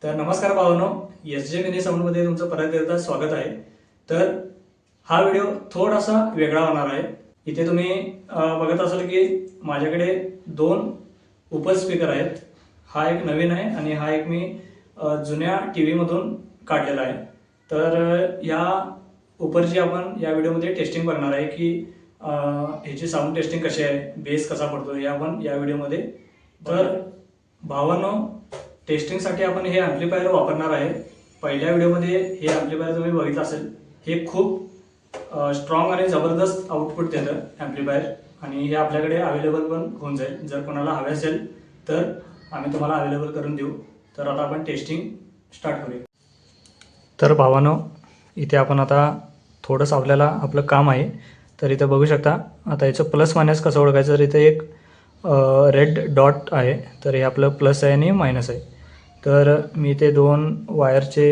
तर नमस्कार भावांनो, SJ मिनी साऊंडमध्ये तुमचं परत एकदा स्वागत आहे. तर हा व्हिडिओ थोडासा वेगळा होणार आहे. इथे तुम्ही बघत असाल की माझ्याकडे दोन उपल स्पीकर आहेत. हा एक नवीन आहे आणि हा एक मी जुन्या टीव्ही मधून काढलेला आहे. तर या उपरची आपण या व्हिडिओमध्ये टेस्टिंग बघणार आहे की ह्याची साऊंड टेस्टिंग कशी आहे, बेस कसा पडतो हे आपण या व्हिडिओमध्ये. तर भावांनो, टेस्टिंगसाठी आपण हे ॲम्प्लिफायर वापरणार आहे. पहिल्या व्हिडिओमध्ये हे ॲम्प्लिफायर तुम्ही बघितलं असेल. हे खूप स्ट्रॉंग आणि जबरदस्त आउटपुट देतं ॲम्प्लिफायर आणि हे आपल्याकडे अवेलेबल पण होऊन जाईल. जर कोणाला हवे असेल तर आम्ही तुम्हाला अवेलेबल करून देऊ. तर आता आपण टेस्टिंग स्टार्ट करूया. तर भावांनो, इथे आपण आता थोडंसं आपलं काम आहे. तर इथं बघू शकता. आता याचं प्लस मायनस कसं ओळखायचं, तर इथे एक रेड डॉट आहे. तर हे आपलं प्लस आहे आणि मायनस आहे. तर मी ते दोन वायरचे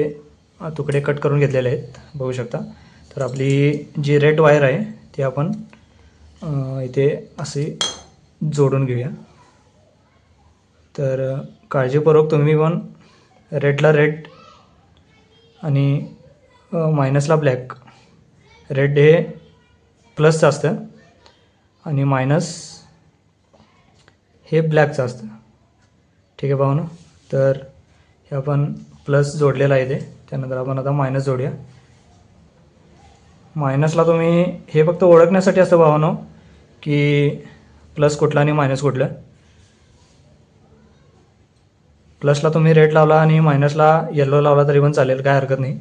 तुकडे कट करून घेतलेले आहेत, बघू शकता. तर आपली जी रेड वायर आहे ती आपण इथे अशी जोडून घेऊया. तर काळजीपूर्वक तुम्ही पण रेडला रेड आणि मायनसला ब्लॅक. रेड हे प्लसचं असतं आणि मायनस हे ब्लॅकचं असतं. ठीक आहे भावांनो. तर हे आपण प्लस जोडलेलं आहे ते. त्यानंतर आपण आता मायनस जोडूया. मायनसला तुम्ही हे फक्त ओळखण्यासाठी असतं भावांनो की प्लस कुठला आणि मायनस कुठलं. प्लसला तुम्ही रेड लावला आणि मायनसला येल्लो लावला तरी पण चालेल, काय हरकत नाही.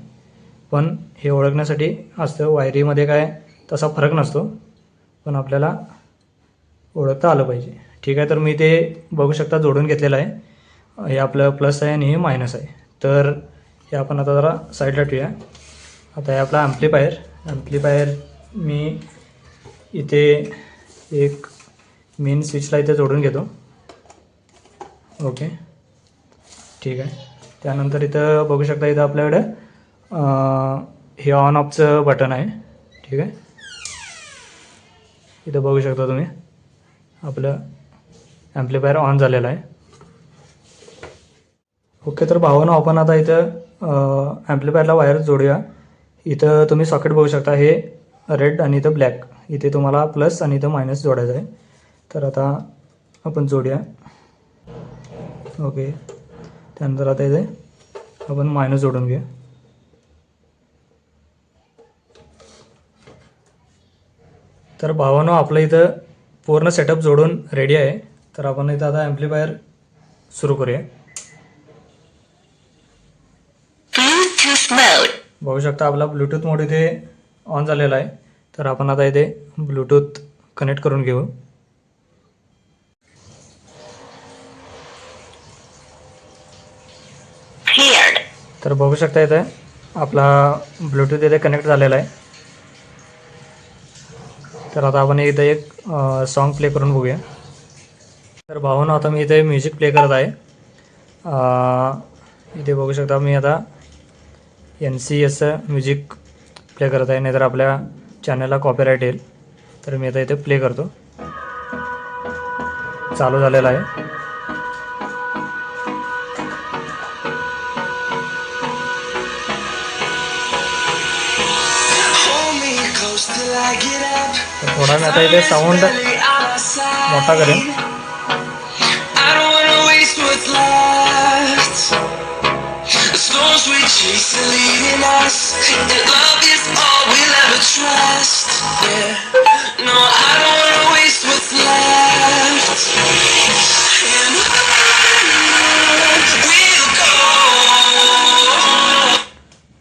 पण हे ओळखण्यासाठी असतं. वायरीमध्ये काय तसा फरक नसतो, पण आपल्याला ओळखता आलं पाहिजे. ठीक आहे. तर मी ते बघू शकता जोडून घेतलेलं आहे. हे आपलं प्लस आहे आणि हे मायनस आहे. तर हे आपण आता जरा साईडला ठेवूया. आता हे आपला ॲम्प्लिफायर मी इथे एक मेन स्विचला इथे जोडून घेतो. ओके, ठीक आहे. त्यानंतर इथं बघू शकता, इथं आपल्याकडं हे ऑन ऑफचं बटन आहे. ठीक आहे. इथं बघू शकता तुम्ही आपलं ॲम्प्लिफायर ऑन झालेलं आहे. ओके. तर भावांनो, आपण आता इथं ॲम्प्लिफायरला वायर जोडूया. इथं तुम्ही सॉकेट बघू शकता. हे रेड आणि इथं ब्लॅक. इथे तुम्हाला प्लस आणि इथं मायनस जोडायचं आहे. तर आता आपण जोडूया. ओके. त्यानंतर आता इथे आपण मायनस जोडून घेऊया. तर भावांनो, आपलं इथं पूर्ण सेटअप जोडून रेडी आहे. तर आपण इथं आता ॲम्प्लिफायर सुरू करूया. बघू शकता आपला ब्लूटूथ मोड इथे ऑन झालेला आहे. तर आपण आता इथे ब्लूटूथ कनेक्ट करून घेऊ. तर बघू शकता इथे आपला ब्लूटूथ इथे कनेक्ट झालेला आहे. तर आता आपण इथे एक सॉन्ग प्ले करून बघूया. तर भावांनो, आता मी इथे म्युझिक प्ले करत आहे. इथे बघू शकता मी आता NCS म्युझिक प्ले करत आहे, नाहीतर आपल्या चॅनलला कॉपीराईट येईल. तर मी आता इथे प्ले करतो. चालू झालेला आहे. तर थोडा मी आता इथे साऊंड मोठा करेन. Storms we chase are leading us, and love is all we'll ever trust. Yeah, no, I don't wanna waste what's left. And we'll go.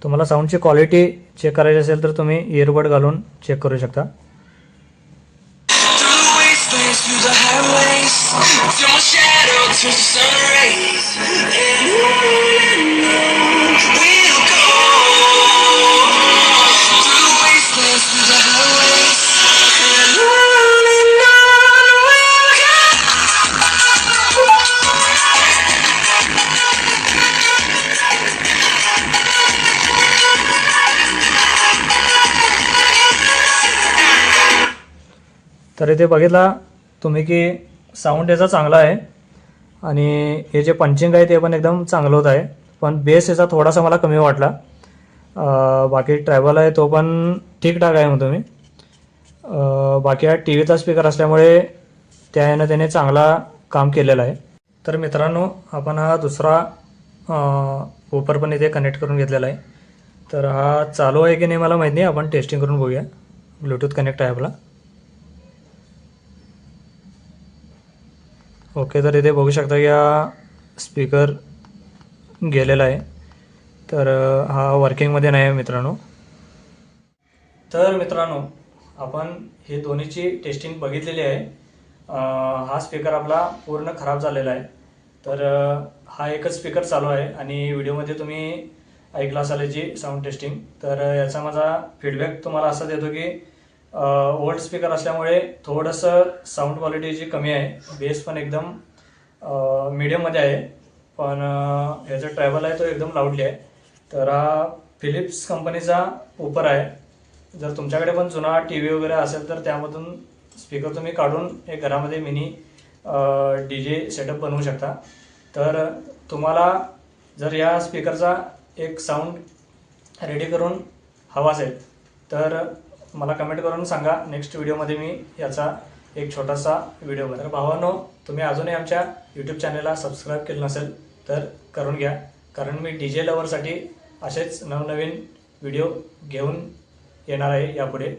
तुम्हाला साऊंडची क्वालिटी चेक करायची असेल तर तुम्ही इयरबड घालून चेक करू शकता. Through the wastelands, through the highways, till my shadow turns to sun rays. तर इथे बघितला तुम्ही की साऊंड याचा चांगला आहे आणि हे जे पंचिंग आहे ते पण एकदम चांगलं होत आहे. पण बेस याचा थोडासा मला कमी वाटला. बाकी ट्रॅव्हल आहे तो पण ठीकठाक आहे म्हणतो मी. बाकी हा टी व्हीचा स्पीकर असल्यामुळे त्याने चांगला काम केलेलं आहे. तर मित्रांनो, आपण हा दुसरा वूफर पण इथे कनेक्ट करून घेतलेला आहे. तर हा चालू आहे की नाही मला माहीत नाही, आपण टेस्टिंग करून बघूया. ब्लूटूथ कनेक्ट आहे आपला. ओके, तर इथे बघू शकता की हा स्पीकर गेलेला आहे. तर हा वर्किंगमध्ये नाही आहे मित्रांनो. तर मित्रांनो, आपण हे दोन्हीची टेस्टिंग बघितलेली आहे. हा स्पीकर आपला पूर्ण खराब झालेला आहे. तर हा एकच स्पीकर चालू आहे आणि व्हिडिओमध्ये तुम्ही ऐकला असाल याची साऊंड टेस्टिंग. तर याचा माझा फीडबॅक तुम्हाला असा देतो की ओल्ड स्पीकर असल्यामुळे थोडंसं साऊंड क्वालिटी जी कमी आहे. बेस पण एकदम मीडियममध्ये आहे, पण ह्याचा ट्रॅव्हल आहे तो एकदम लाऊडली आहे. तर हा फिलिप्स कंपनीचा वूफर आहे. जर तुमच्याकडे पण जुना टी व्ही वगैरे असेल तर त्यामधून स्पीकर तुम्ही काढून एक घरामध्ये मिनी DJ सेटअप बनवू शकता. तर तुम्हाला जर या स्पीकरचा एक साऊंड रेडी करून हवा असेल तर मला कमेंट करून सांगा. नेक्स्ट व्हिडिओमध्ये मी याचा एक छोटासा व्हिडिओ बनवेन. तर भावांनो, तुम्ही अजूनही आमच्या यूट्यूब चॅनलला सबस्क्राईब केलं नसेल तर करून घ्या, कारण मी DJ लवरसाठी असेच नवनवीन व्हिडिओ घेऊन येणार आहे यापुढे.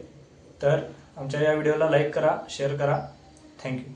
तर आमच्या या व्हिडिओला लाईक करा, शेअर करा. थँक्यू.